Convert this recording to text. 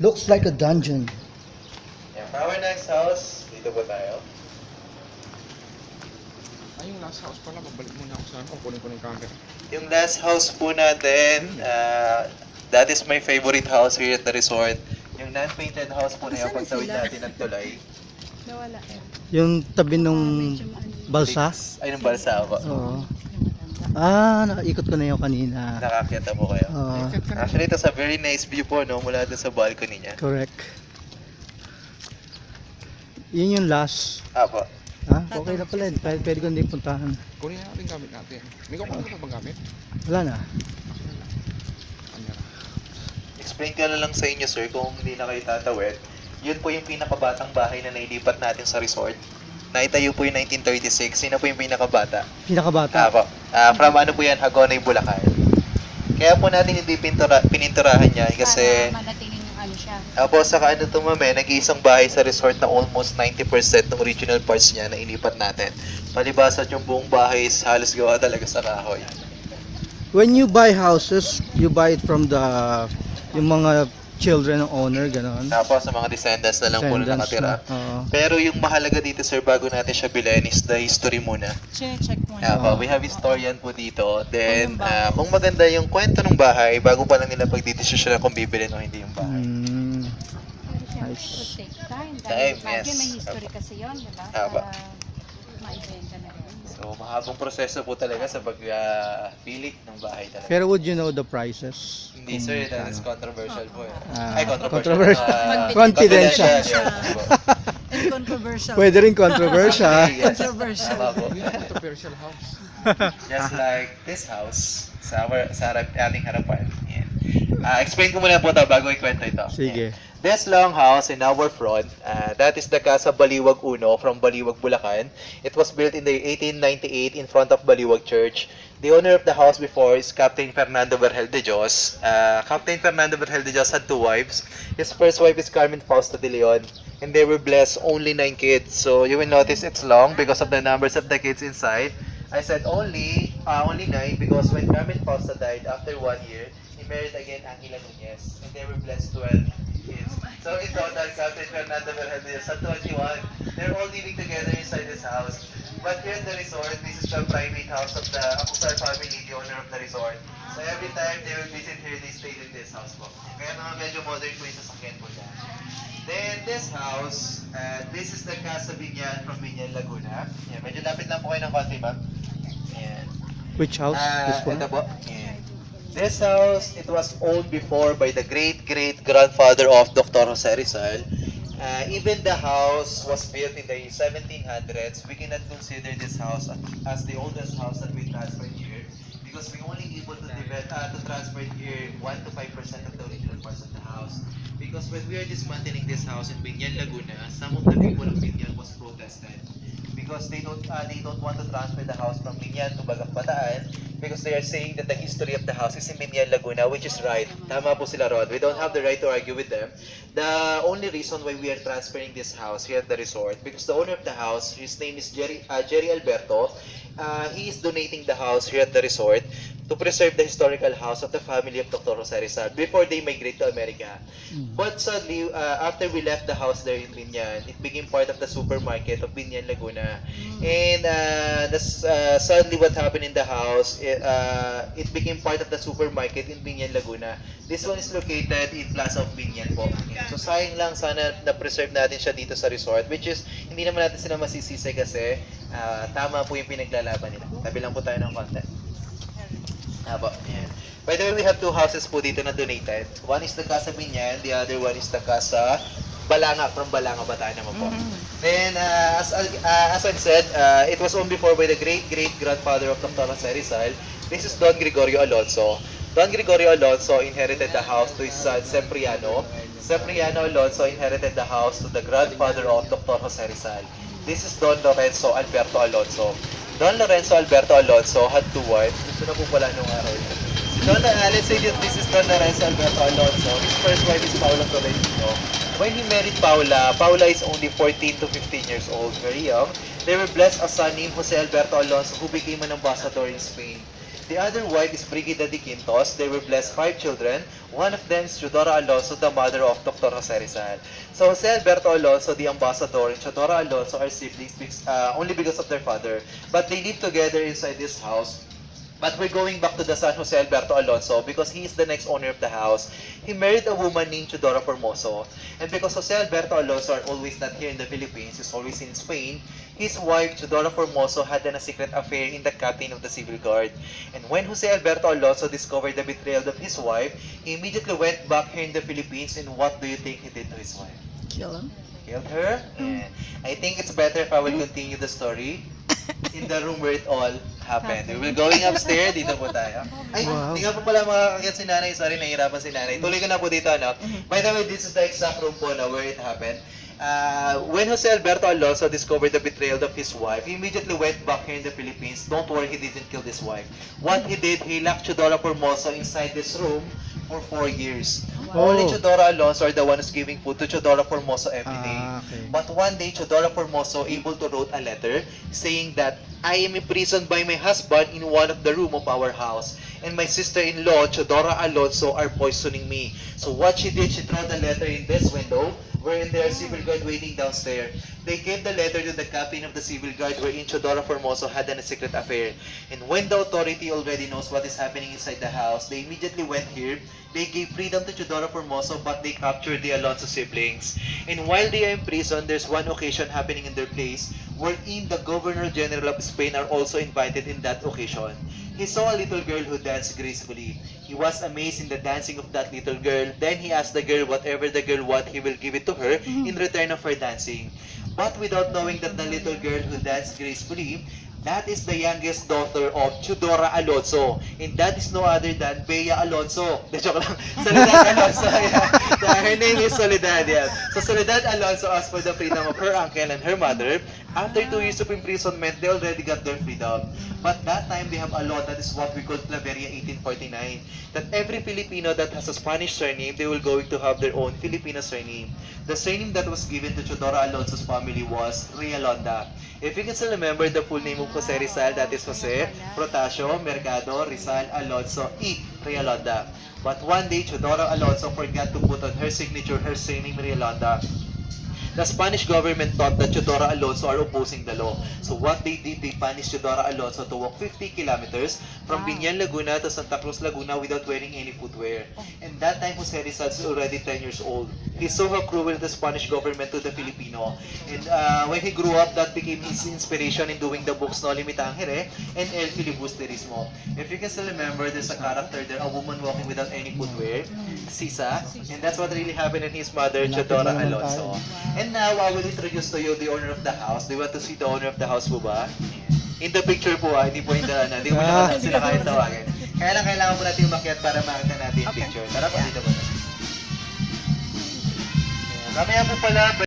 Looks like a dungeon. Yeah, for our next house, dito po tayo. Ay, yung last house pala, babalik muna ako sa ano, kunin ko ng camera. Yung last house po natin, that is my favorite house here at the resort. Yung non-painted house po na yung pagtawid natin ng tulay. Nawala. Yung tabi nung balsa? Ay, ng balsa ako. Oo. Ah, nakaikot ko na yung kanina. Nakakyat na po kayo. Oo. Actually, ito sa very nice view po, no? Mula doon sa balcony niya. Correct. Yun yung last. Apo. Ha? Okay na pala. Pwede ko hindi puntahan. Kunin na natin gamit natin. Hindi ko pa bang gamit? Wala na. Kanya na. Explain ko na lang sa inyo, sir, kung hindi na kayo tatawid. Yun po yung pinakabatang bahay na nailipat natin sa resort. Naitayo po yung 1936. Sino po yung pinakabata? Pinakabata. Apo. From ano po yan, Hagonoy, Bulacan. Kaya po natin hindi pininturahan niya kasi... Para manatiling yung ano siya. Apo, saka ano tumame, nag-iisang bahay sa resort na almost 90% ng original parts niya na ilipat natin. Palibasat yung buong bahay is halos gawa talaga sa kahoy. When you buy houses, you buy it from yung mga children ng owner, gano'n. Tapos sa mga descendants na lang po na nakatira. Oo. Pero yung mahalaga dito, sir, bago natin siya bilhin is the history muna. Check muna. Apo, we have historian po dito. Then, kung maganda yung kwento ng bahay, bago pa lang nila pagdidesisyon kung bibili o hindi yung bahay. Nice. Take time. Time, Dahil yes. may history kasi yun, di ba? Tama. Ma-ibenta na rin. So, mahabang proseso po talaga sa pagpili ng bahay talaga. Pero would you know the prices? Hindi, sir, that is controversial po. Ay, Controversial. Confidential. Confidential. And controversial. Pwede rin controversial. Yes. Controversial. Tama po. Controversial house. Just like this house sa ating harapan. Yan. Explain ko muna po ito bago ikwento ito. Sige. This long house in our front, that is the Casa Baliwag Uno from Baliwag, Bulacan. It was built in the 1898 in front of Baliwag Church. The owner of the house before is Captain Fernando Vergel de Dios. Captain Fernando Vergel de Dios had two wives. His first wife is Carmen Fausta de Leon, and they were blessed only 9 kids. So you will notice it's long because of the numbers of the kids inside. I said only 9 because when Carmen Fausta died after 1 year, he married again Agila, and they were blessed 12 kids. So in total, Captain Fernando Vergel de Dios had 21. They're all living together inside this house. But here at the resort, this is the private house of the Acuzar family, the owner of the resort. So every time they will visit here, they stayed in this house po. Kaya naman medyo modern po yung sasakyan po dyan. Then this house, this is the Casa Binyan from Binyan, Laguna. Yan, medyo lapit lang po kayo ng konti, ma'am. Yan. Which house? This one? Ito po. Yan. This house, it was owned before by the great-great-grandfather of Dr. Jose Rizal. Even the house was built in the 1700s. We cannot consider this house as the oldest house that we transferred here because we only able to transfer here 1 to 5% of the original parts of the house. Because when we are dismantling this house in Binyan, Laguna, some of the people of Binyan was protested because they don't want to transfer the house from Binyan to Bataan because they are saying that the history of the house is in Binyan, Laguna, which is right. Tama po sila ron. We don't have the right to argue with them. The only reason why we are transferring this house here at the resort because the owner of the house, his name is Jerry Alberto. He is donating the house here at the resort to preserve the historical house of the family of Dr. Jose Rizal before they migrate to America. But sadly, after we left the house there in Binyan, it became part of the supermarket of Binyan, Laguna. And sadly, what happened in the house, it became part of the supermarket in Binyan, Laguna. This one is located in Plaza of Binyan po. So sayang lang sana na-preserve natin siya dito sa resort, which is hindi naman natin sila masisisi kasi tama po yung pinaglalaban nila. Tabi lang po tayo ng konti. Yeah. By the way, we have two houses po dito na donated. One is the Casa Binyan, the other one is the Casa Balanga from Balanga, Bataan naman po. Then, as I said, it was owned before by the great-great-grandfather of Dr. Jose Rizal. This is Don Gregorio Alonso. Don Gregorio Alonso inherited the house to his son Cipriano. Cipriano Alonso inherited the house to the grandfather of Dr. Jose Rizal. This is Don Lorenzo Alberto Alonso. Don Lorenzo Alberto Alonso had two wives. Gusto na po pala nung araw yun. Let's say that this is Don Lorenzo Alberto Alonso. His first wife is Paula Tolentino. When he married Paula, Paula is only 14 to 15 years old, very young. They were blessed a son named Jose Alberto Alonso who became an ambassador in Spain. The other wife is Brigida de Quintos. They were blessed 5 children. One of them is Teodora Alonso, the mother of Dr. Jose Rizal. So Jose Alberto Alonso, the ambassador, and Teodora Alonso are siblings only because of their father. But they live together inside this house. But we're going back to the son Jose Alberto Alonso because he is the next owner of the house. He married a woman named Teodora Formoso. And because Jose Alberto Alonso are always not here in the Philippines, he's always in Spain, his wife Teodora Formoso had a secret affair in the captain of the civil guard. And when Jose Alberto Alonso discovered the betrayal of his wife, he immediately went back here in the Philippines, and what do you think he did to his wife? Kill him. Killed her? And I think it's better if I will continue the story in the room where it all happened. We will going upstairs, dito po tayo. Ay, Wow. hindi nga po pala makakakit si nanay. Sorry, nahihirapan si nanay. Tuloy ko na po dito, ano? By the way, this is the exact room po na where it happened. When Jose Alberto Alonso discovered the betrayal of his wife, he immediately went back here in the Philippines. Don't worry, he didn't kill his wife. What he did, he locked Teodora Formoso inside this room for 4 years. Oh. Only Teodora Alonso are the one who's giving food to Teodora Formoso every day. Okay. But one day, Teodora Formoso able to wrote a letter saying that I am imprisoned by my husband in one of the room of our house, and my sister-in-law, Teodora Alonso, are poisoning me. So what she did, she threw the letter in this window, wherein there are civil guard waiting downstairs. They gave the letter to the captain of the civil guard, wherein Teodora Formoso had a secret affair. And when the authority already knows what is happening inside the house, they immediately went here. They gave freedom to Teodora Formoso, but they captured the Alonso siblings. And while they are in prison, there's one occasion happening in their place, wherein the Governor General of Spain are also invited in that occasion. He saw a little girl who danced gracefully. He was amazed in the dancing of that little girl. Then he asked the girl whatever the girl wants, he will give it to her in return of her dancing. But without knowing that the little girl who danced gracefully, that is the youngest daughter of Teodora Alonso. And that is no other than Bea Alonso. Joke lang. Soledad Alonso. Yeah. Her name is Soledad. Yeah. So Soledad Alonso asked for the freedom of her uncle and her mother. After 2 years of imprisonment, they already got their freedom. But that time, they have a law that is what we call Claveria 1849. That every Filipino that has a Spanish surname, they will going to have their own Filipino surname. The surname that was given to Teodora Alonso's family was Realonda. If you can still remember the full name of Jose Rizal, that is Jose Protasio Mercado Rizal Alonso y Realonda. But one day, Teodora Alonso forgot to put on her signature her surname Realonda. The Spanish government thought that Teodora Alonso are opposing the law. So what they did, they punished Teodora Alonso to walk 50 kilometers from Binyan, Laguna to Santa Cruz, Laguna without wearing any footwear. And that time, Jose Rizal is already 10 years old. He saw how cruel the Spanish government to the Filipino. And when he grew up, that became his inspiration in doing the books No Limita Angere and El Filibusterismo. If you can still remember, there's a character there, a woman walking without any footwear, Sisa. And that's what really happened in his mother, Teodora Alonso. And now, I will introduce to you the owner of the house. Do you want to see the owner of the house po ba? In the picture po, hindi po hindi po sila kaya tawagin. Kaya lang kailangan po natin umakyat para makita natin yung picture. Tara po, dito po. Mamaya po pala,